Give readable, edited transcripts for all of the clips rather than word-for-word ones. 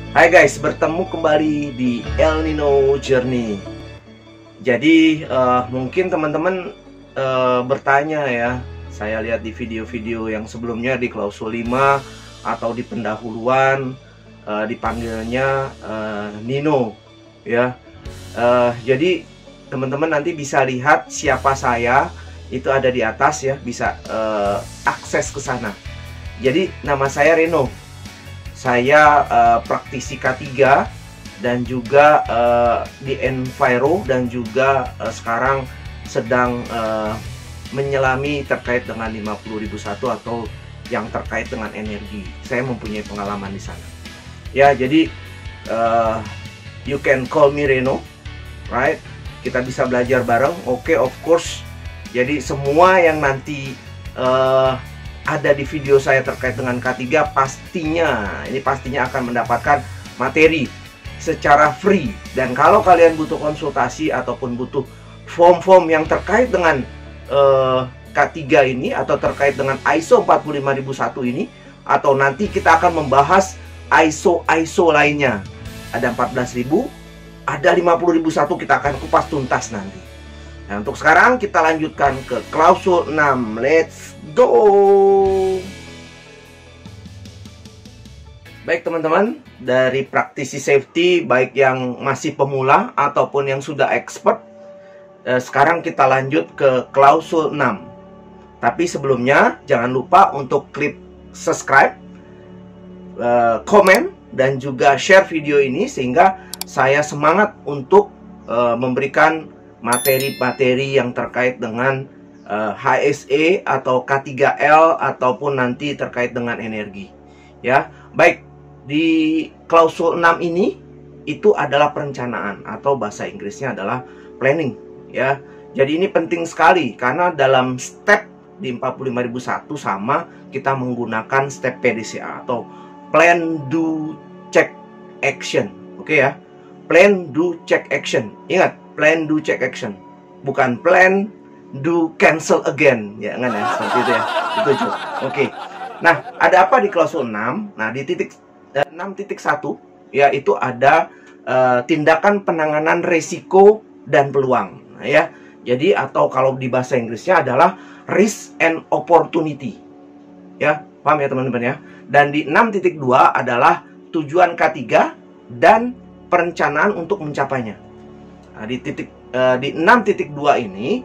Hai guys, bertemu kembali di El Nino Journey. Jadi mungkin teman-teman bertanya ya. Saya lihat di video-video yang sebelumnya di klausul 5 atau di pendahuluan dipanggilnya Nino ya. Jadi teman-teman nanti bisa lihat siapa saya, itu ada di atas ya, bisa akses ke sana. Jadi nama saya Reno. Saya praktisi K3 dan juga di Enviro, dan juga sekarang sedang menyelami terkait dengan 50.001 atau yang terkait dengan energi. Saya mempunyai pengalaman di sana. Ya, jadi you can call me Reno, right? Kita bisa belajar bareng. Oke, of course. Jadi semua yang nanti ada di video saya terkait dengan K3 pastinya akan mendapatkan materi secara free. Dan kalau kalian butuh konsultasi ataupun butuh form-form yang terkait dengan K3 ini, atau terkait dengan ISO 45001 ini, atau nanti kita akan membahas ISO lainnya, ada 14.000, ada 50.001, kita akan kupas tuntas nanti. Nah, untuk sekarang kita lanjutkan ke klausul 6. Let's go. Baik teman-teman, dari praktisi safety, baik yang masih pemula ataupun yang sudah expert, sekarang kita lanjut ke klausul 6. Tapi sebelumnya jangan lupa untuk klik subscribe, komen, dan juga share video ini, sehingga saya semangat untuk memberikan materi-materi yang terkait dengan HSE atau K3L ataupun nanti terkait dengan energi. Ya, baik, di klausul 6 ini itu adalah perencanaan, atau bahasa Inggrisnya adalah planning, ya. Jadi ini penting sekali karena dalam step di 45.001 sama kita menggunakan step PDCA atau plan, do, check, action. Oke ya. Plan, do, check, action. Ingat, plan, do, check, action. Bukan plan, do, cancel again. Ya, enggak ya, seperti itu ya. Itu juga. Oke. Nah, ada apa di klausul 6? Nah, di titik 6.1 ya, itu ada tindakan penanganan resiko dan peluang. Nah, ya. Jadi atau kalau di bahasa Inggrisnya adalah risk and opportunity. Ya, paham ya teman-teman ya? Dan di 6.2 adalah tujuan K3 dan perencanaan untuk mencapainya. Nah, di 6.2 ini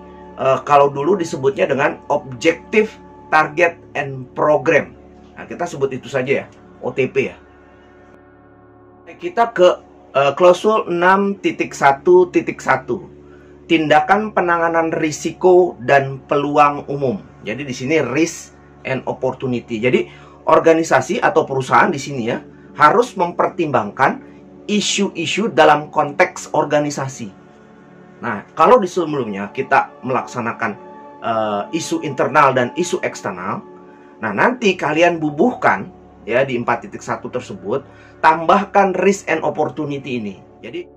kalau dulu disebutnya dengan objective, target, and program. Nah, kita sebut itu saja ya, OTP ya. Kita ke klausul 6.1.1. Tindakan penanganan risiko dan peluang umum. Jadi di sini risk and opportunity. Jadi organisasi atau perusahaan di sini ya harus mempertimbangkan isu-isu dalam konteks organisasi. Nah, kalau di sebelumnya kita melaksanakan isu internal dan isu eksternal, nah nanti kalian bubuhkan ya di 4.1 tersebut, tambahkan risk and opportunity ini. Jadi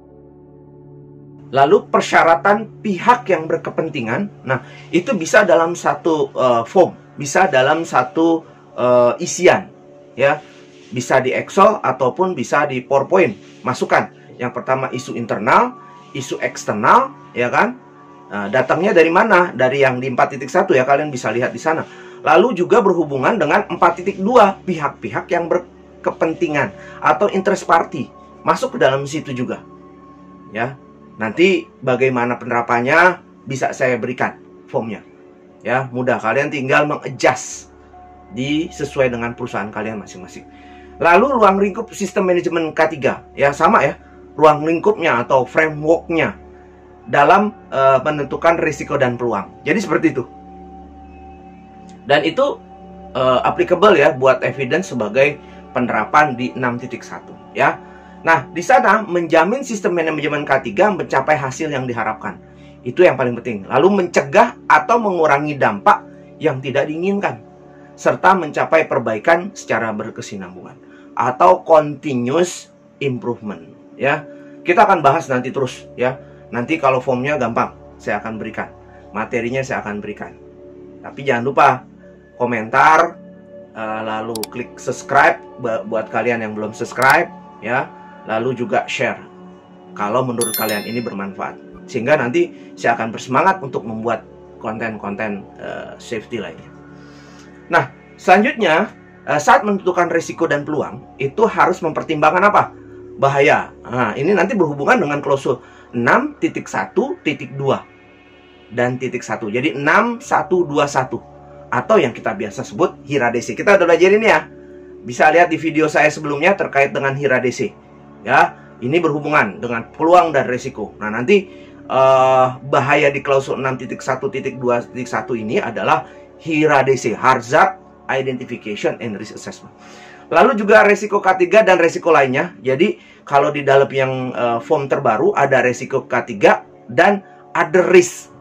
lalu persyaratan pihak yang berkepentingan, nah itu bisa dalam satu form, bisa dalam satu isian ya. Bisa di Excel ataupun bisa di PowerPoint. Masukkan. Yang pertama isu internal, isu eksternal, ya kan? Nah, datangnya dari mana? Dari yang di 4.1 ya, kalian bisa lihat di sana. Lalu juga berhubungan dengan 4.2, pihak-pihak yang berkepentingan atau interest party. Masuk ke dalam situ juga. Ya. Nanti bagaimana penerapannya bisa saya berikan formnya. Ya, mudah, kalian tinggal mengadjust sesuai dengan perusahaan kalian masing-masing. Lalu ruang lingkup sistem manajemen K3 ya, sama ya, ruang lingkupnya atau frameworknya dalam menentukan risiko dan peluang. Jadi seperti itu. Dan itu applicable ya buat evidence sebagai penerapan di 6.1 ya. Nah, di sana menjamin sistem manajemen K3 mencapai hasil yang diharapkan. Itu yang paling penting. Lalu mencegah atau mengurangi dampak yang tidak diinginkan, serta mencapai perbaikan secara berkesinambungan atau continuous improvement ya. Kita akan bahas nanti terus ya. Nanti kalau formnya gampang saya akan berikan, materinya saya akan berikan. Tapi jangan lupa komentar, lalu klik subscribe buat kalian yang belum subscribe, ya. Lalu juga share kalau menurut kalian ini bermanfaat, sehingga nanti saya akan bersemangat untuk membuat konten-konten safety lainnya. Nah, selanjutnya saat menentukan risiko dan peluang itu harus mempertimbangkan apa? Bahaya. Nah, ini nanti berhubungan dengan klausul 6.1.2 dan .1. Jadi 6121 atau yang kita biasa sebut HIRA-DC. Kita udah belajar ini ya. Bisa lihat di video saya sebelumnya terkait dengan HIRA-DC. Ya, ini berhubungan dengan peluang dan risiko. Nah, nanti bahaya di klausul 6.1.2.1 ini adalah HIRA-DC, Hazard Identification and Risk Assessment. Lalu juga resiko K3 dan resiko lainnya. Jadi kalau di dalam yang form terbaru ada resiko K3 dan other risk.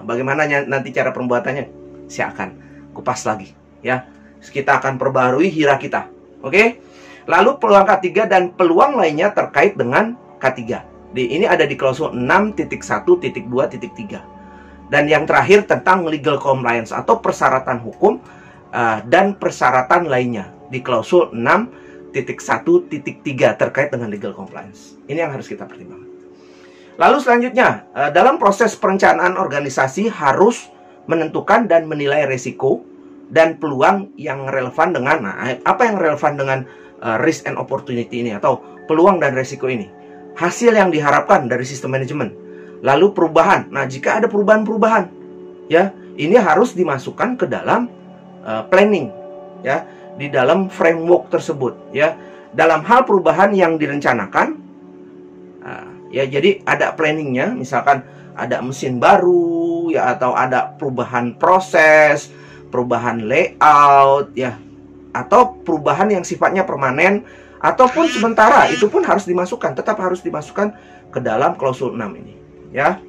Bagaimana nanti cara pembuatannya? Saya akan kupas lagi ya. Kita akan perbarui HIRA kita. Oke? Lalu peluang K3 dan peluang lainnya terkait dengan K3. Ini ada di klausul 6.1.2.3. Dan yang terakhir tentang legal compliance atau persyaratan hukum dan persyaratan lainnya di klausul 6.1.3 terkait dengan legal compliance. Ini yang harus kita pertimbangkan. Lalu selanjutnya, dalam proses perencanaan organisasi harus menentukan dan menilai risiko dan peluang yang relevan dengan apa yang relevan dengan risk and opportunity ini atau peluang dan risiko ini. Hasil yang diharapkan dari sistem manajemen. Lalu perubahan. Nah, jika ada perubahan-perubahan, ya, ini harus dimasukkan ke dalam planning, ya, di dalam framework tersebut, ya. Dalam hal perubahan yang direncanakan, ya, jadi ada planningnya, misalkan ada mesin baru, ya, atau ada perubahan proses, perubahan layout, ya, atau perubahan yang sifatnya permanen ataupun sementara, itu pun harus dimasukkan, tetap harus dimasukkan ke dalam klausul 6 ini, ya.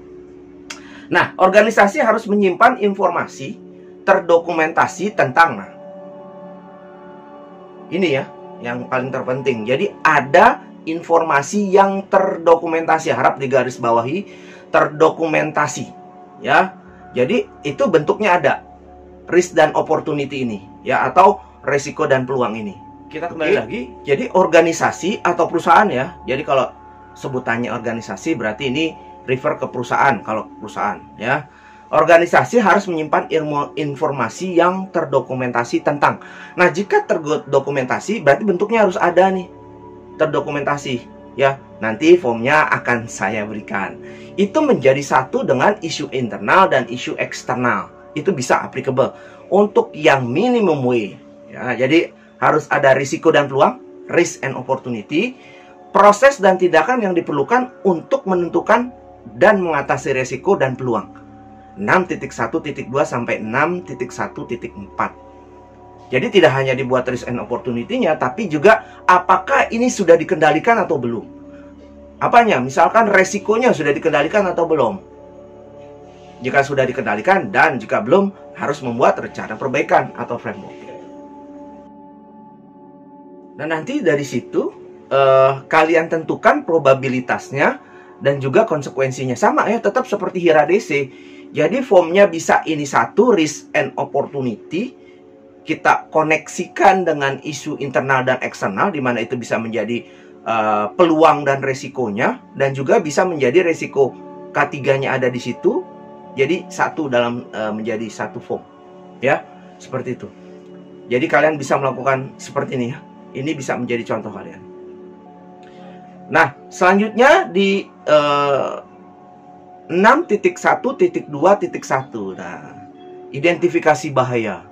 Nah, organisasi harus menyimpan informasi terdokumentasi tentang, ini ya yang paling terpenting. Jadi ada informasi yang terdokumentasi, harap digaris bawahi, terdokumentasi, ya. Jadi itu bentuknya ada risk dan opportunity ini, ya, atau resiko dan peluang ini. Kita kembali lagi. Jadi organisasi atau perusahaan, ya. Jadi kalau sebutannya organisasi berarti ini refer ke perusahaan, kalau perusahaan, ya. Organisasi harus menyimpan informasi yang terdokumentasi tentang. Nah, jika terdokumentasi berarti bentuknya harus ada nih, terdokumentasi, ya. Nanti formnya akan saya berikan. Itu menjadi satu dengan isu internal dan isu eksternal. Itu bisa applicable untuk yang minimum way, ya. Jadi harus ada risiko dan peluang, risk and opportunity, proses dan tindakan yang diperlukan untuk menentukan dan mengatasi risiko dan peluang. 6.1.2 sampai 6.1.4. Jadi tidak hanya dibuat risk and opportunity-nya, tapi juga apakah ini sudah dikendalikan atau belum. Apanya? Misalkan resikonya sudah dikendalikan atau belum. Jika sudah dikendalikan dan jika belum, harus membuat rencana perbaikan atau framework. Nah, nanti dari situ kalian tentukan probabilitasnya dan juga konsekuensinya. Sama ya, tetap seperti HIRA-DC. Jadi formnya bisa ini satu, risk and opportunity. Kita koneksikan dengan isu internal dan eksternal, di mana itu bisa menjadi peluang dan resikonya, dan juga bisa menjadi resiko K3-nya ada di situ. Jadi satu dalam menjadi satu form, ya, seperti itu. Jadi kalian bisa melakukan seperti ini ya. Ini bisa menjadi contoh kalian. Nah, selanjutnya di 6.1.2.1. Nah, identifikasi bahaya.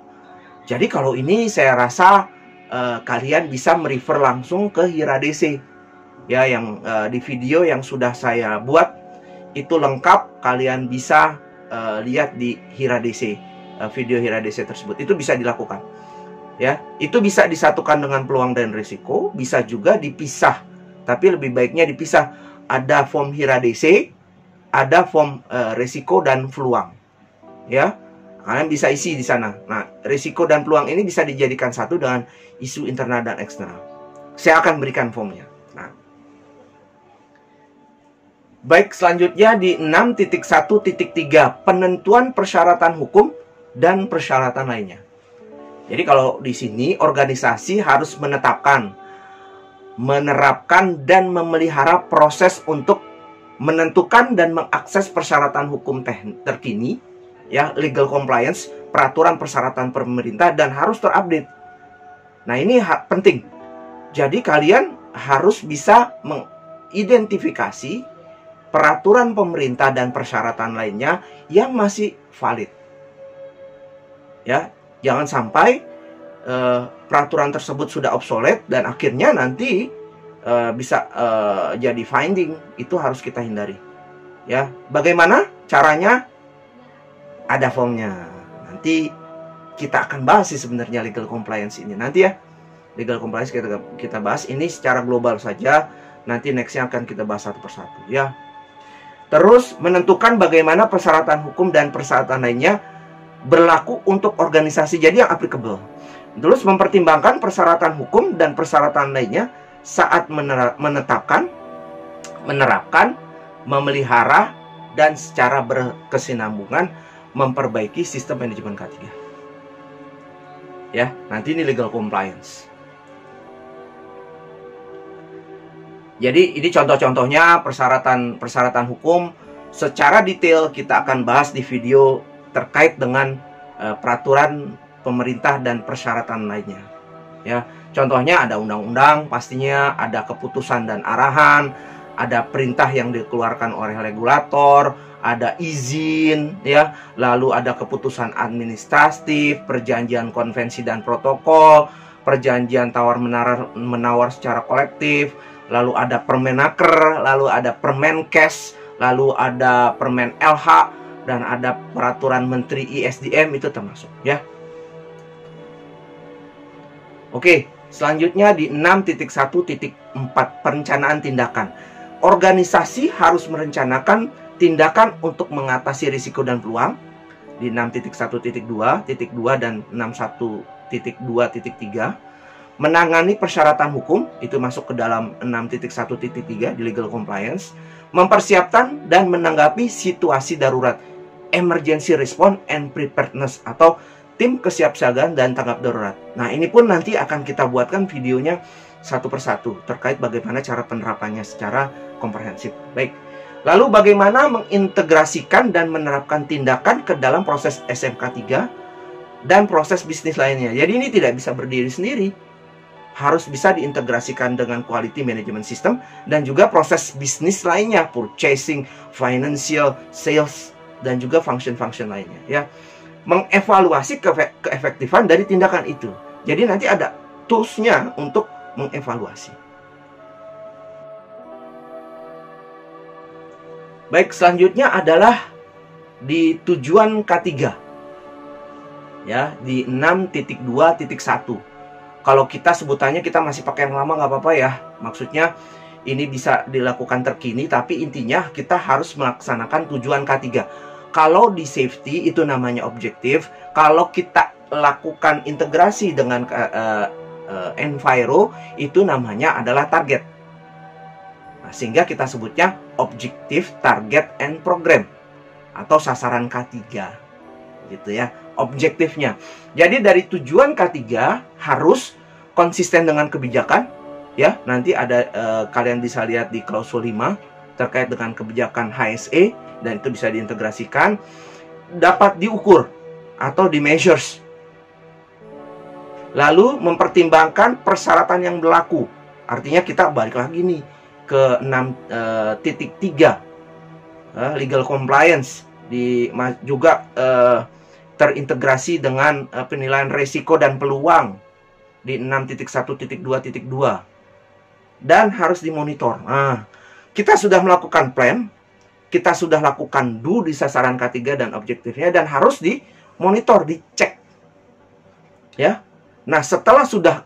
Jadi kalau ini saya rasa kalian bisa merefer langsung ke HIRA-DC, ya, yang di video yang sudah saya buat itu lengkap. Kalian bisa lihat di HIRA-DC, video HIRA-DC tersebut. Itu bisa dilakukan, ya. Itu bisa disatukan dengan peluang dan risiko, bisa juga dipisah, tapi lebih baiknya dipisah. Ada form HIRA-DC, ada form risiko dan peluang, ya. Kalian bisa isi di sana. Nah, risiko dan peluang ini bisa dijadikan satu dengan isu internal dan eksternal. Saya akan berikan formnya. Nah, baik, selanjutnya di 6.1.3, penentuan persyaratan hukum dan persyaratan lainnya. Jadi kalau di sini organisasi harus menetapkan menerapkan dan memelihara proses untuk menentukan dan mengakses persyaratan hukum terkini, ya, legal compliance, peraturan persyaratan pemerintah, dan harus terupdate. Nah, ini penting. Jadi kalian harus bisa mengidentifikasi peraturan pemerintah dan persyaratan lainnya yang masih valid. Ya, jangan sampai peraturan tersebut sudah obsolete dan akhirnya nanti bisa jadi finding. Itu harus kita hindari. Ya, bagaimana caranya? Ada formnya. Nanti kita akan bahas sih sebenarnya legal compliance ini. Nanti ya, legal compliance kita bahas ini secara global saja. Nanti nextnya akan kita bahas satu persatu ya. Terus menentukan bagaimana persyaratan hukum dan persyaratan lainnya berlaku untuk organisasi, jadi yang applicable. Terus mempertimbangkan persyaratan hukum dan persyaratan lainnya saat menetapkan, menerapkan, memelihara, dan secara berkesinambungan memperbaiki sistem manajemen K3. Ya, nanti ini legal compliance. Jadi ini contoh-contohnya persyaratan hukum. Secara detail kita akan bahas di video terkait dengan peraturan pemerintah dan persyaratan lainnya. Ya, contohnya ada undang-undang, pastinya ada keputusan dan arahan, ada perintah yang dikeluarkan oleh regulator, ada izin, ya, lalu ada keputusan administratif, perjanjian konvensi dan protokol, perjanjian tawar-menawar secara kolektif, lalu ada Permenaker, lalu ada Permenkes, lalu ada Permen LH, dan ada peraturan Menteri ISDM, itu termasuk ya. Oke, selanjutnya di 6.1.4 perencanaan tindakan. Organisasi harus merencanakan tindakan untuk mengatasi risiko dan peluang di 6.1.2 dan 61.2.3. Menangani persyaratan hukum, itu masuk ke dalam 6.1.3 di legal compliance. Mempersiapkan dan menanggapi situasi darurat, emergency response and preparedness, atau tim kesiapsiagaan dan tanggap darurat. Nah, ini pun nanti akan kita buatkan videonya satu persatu terkait bagaimana cara penerapannya secara komprehensif. Baik. Lalu bagaimana mengintegrasikan dan menerapkan tindakan ke dalam proses SMK 3 dan proses bisnis lainnya. Jadi ini tidak bisa berdiri sendiri. Harus bisa diintegrasikan dengan quality management system dan juga proses bisnis lainnya, purchasing, financial, sales, dan juga function-function lainnya, ya. Mengevaluasi keefektifan dari tindakan itu. Jadi nanti ada tools-nya untuk mengevaluasi. Baik, selanjutnya adalah di tujuan K3. Ya, di 6.2.1. Kalau kita sebutannya kita masih pakai yang lama nggak apa-apa ya. Maksudnya ini bisa dilakukan terkini, tapi intinya kita harus melaksanakan tujuan K3. Kalau di safety itu namanya objektif. Kalau kita lakukan integrasi dengan enviro, itu namanya adalah target. Nah, sehingga kita sebutnya objektif, target, and program, atau sasaran K3, gitu ya, objektifnya. Jadi dari tujuan K3 harus konsisten dengan kebijakan, ya. Nanti ada kalian bisa lihat di klausul 5 terkait dengan kebijakan HSE, dan itu bisa diintegrasikan, dapat diukur atau di measures. Lalu mempertimbangkan persyaratan yang berlaku. Artinya kita balik lagi nih ke 6.3 legal compliance, juga terintegrasi dengan penilaian risiko dan peluang di 6.1.2.2, dan harus dimonitor. Nah, kita sudah melakukan plan, kita sudah lakukan do di sasaran K3 dan objektifnya, dan harus dimonitor, dicek, ya. Nah, setelah sudah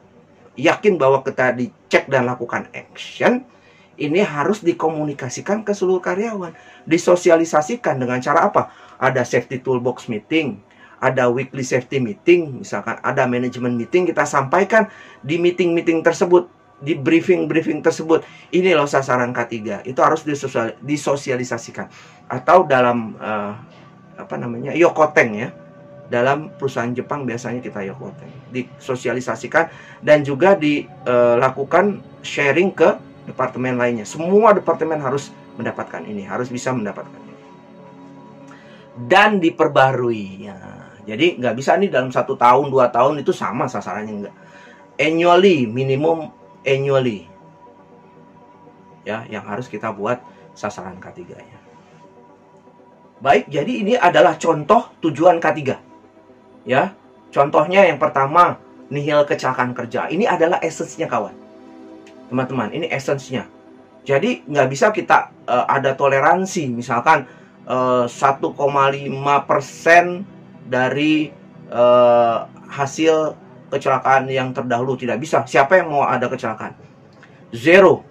yakin bahwa kita dicek dan lakukan action, ini harus dikomunikasikan ke seluruh karyawan, disosialisasikan dengan cara apa? Ada safety toolbox meeting, ada weekly safety meeting, misalkan ada management meeting, kita sampaikan di meeting-meeting tersebut, di briefing-briefing tersebut, ini loh sasaran K3, itu harus disosialisasikan. Atau dalam Yokoteng, ya, dalam perusahaan Jepang biasanya kita yokoten. Disosialisasikan dan juga dilakukan sharing ke departemen lainnya. Semua departemen harus mendapatkan ini, harus bisa mendapatkan ini. Dan diperbarui. Ya, jadi nggak bisa nih dalam 1 tahun, 2 tahun itu sama sasarannya, enggak. Annually, minimum annually. Ya, yang harus kita buat sasaran K3-nya. Baik, jadi ini adalah contoh tujuan K3. Ya, contohnya yang pertama, nihil kecelakaan kerja. Ini adalah essence-nya, kawan. Teman-teman, ini essence-nya. Jadi nggak bisa kita ada toleransi, misalkan 1,5% dari hasil kecelakaan yang terdahulu, tidak bisa. Siapa yang mau ada kecelakaan? Zero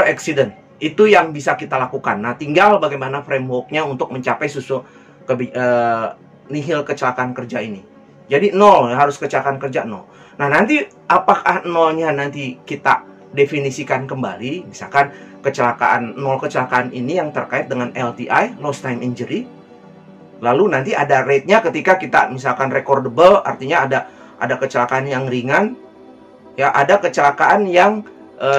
accident. Itu yang bisa kita lakukan. Nah, tinggal bagaimana framework-nya untuk mencapai nihil kecelakaan kerja ini. Jadi 0, harus kecelakaan kerja 0. Nah, nanti apakah 0-nya nanti kita definisikan kembali, misalkan 0 kecelakaan ini yang terkait dengan LTI, lost time injury. Lalu nanti ada rate-nya ketika kita misalkan recordable, artinya ada kecelakaan yang ringan, ya, ada kecelakaan yang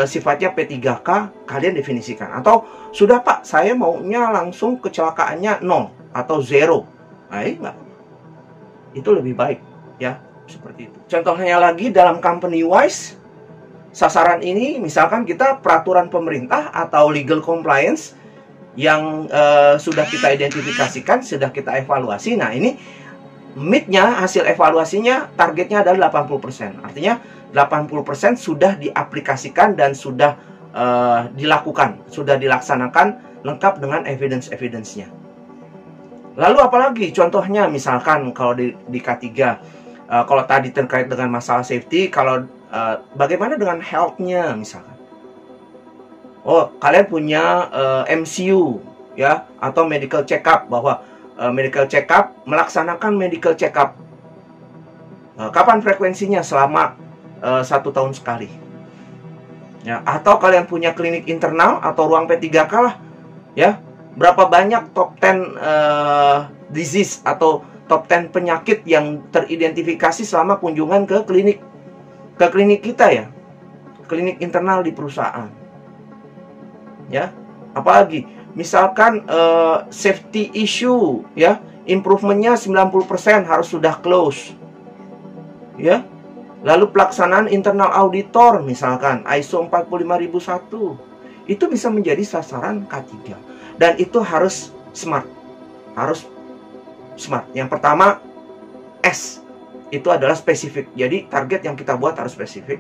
sifatnya P3K, kalian definisikan. Atau sudah Pak, saya maunya langsung kecelakaannya 0 atau 0. Nah, enggak. Itu lebih baik, ya, seperti itu. Contohnya lagi dalam company wise, sasaran ini misalkan kita peraturan pemerintah atau legal compliance yang sudah kita identifikasikan, sudah kita evaluasi. Nah, ini meet-nya, hasil evaluasinya, targetnya adalah 80%. Artinya 80% sudah diaplikasikan dan sudah dilakukan, sudah dilaksanakan lengkap dengan evidence-nya. Lalu apalagi contohnya, misalkan kalau di K3, kalau tadi terkait dengan masalah safety, kalau bagaimana dengan health-nya misalkan? Oh, kalian punya MCU, ya, atau medical check-up, bahwa medical check-up, melaksanakan medical check-up. Kapan frekuensinya? Selama 1 tahun sekali. Ya, atau kalian punya klinik internal atau ruang P3K lah, ya. Berapa banyak top 10 disease atau top 10 penyakit yang teridentifikasi selama kunjungan ke klinik kita, ya, klinik internal di perusahaan, ya. Apalagi misalkan safety issue, ya, improvementnya 90% harus sudah close, ya. Lalu pelaksanaan internal auditor, misalkan ISO 45001, itu bisa menjadi sasaran K3. Dan itu harus smart. Harus smart. Yang pertama, S. Itu adalah spesifik. Jadi target yang kita buat harus spesifik.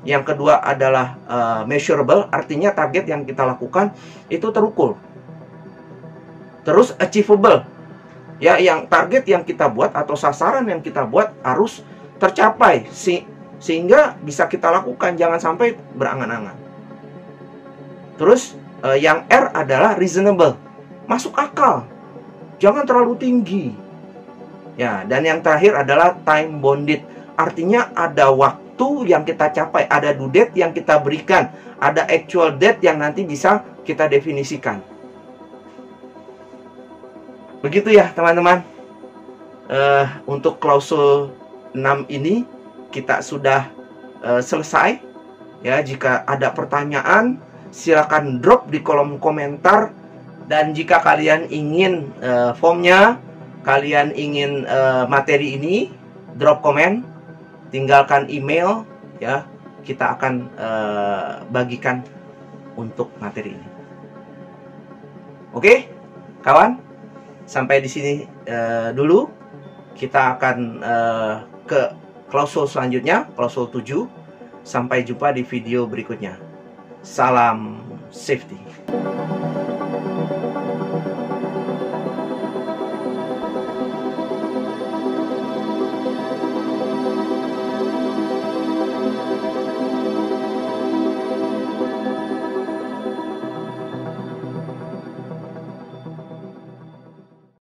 Yang kedua adalah measurable. Artinya target yang kita lakukan itu terukur. Terus achievable. Ya, yang target yang kita buat atau sasaran yang kita buat harus tercapai. Sehingga bisa kita lakukan. Jangan sampai berangan-angan. Terus yang R adalah reasonable, masuk akal, jangan terlalu tinggi. Ya, dan yang terakhir adalah time bounded, artinya ada waktu yang kita capai, ada due date yang kita berikan, ada actual date yang nanti bisa kita definisikan. Begitu ya, teman-teman. Untuk klausul 6 ini kita sudah selesai. Ya, jika ada pertanyaan, silakan drop di kolom komentar. Dan jika kalian ingin formnya, kalian ingin materi ini, drop komen, tinggalkan email, ya, kita akan bagikan untuk materi ini. Oke, kawan, sampai di sini dulu. Kita akan ke klausul selanjutnya, klausul 7. Sampai jumpa di video berikutnya. Salam safety.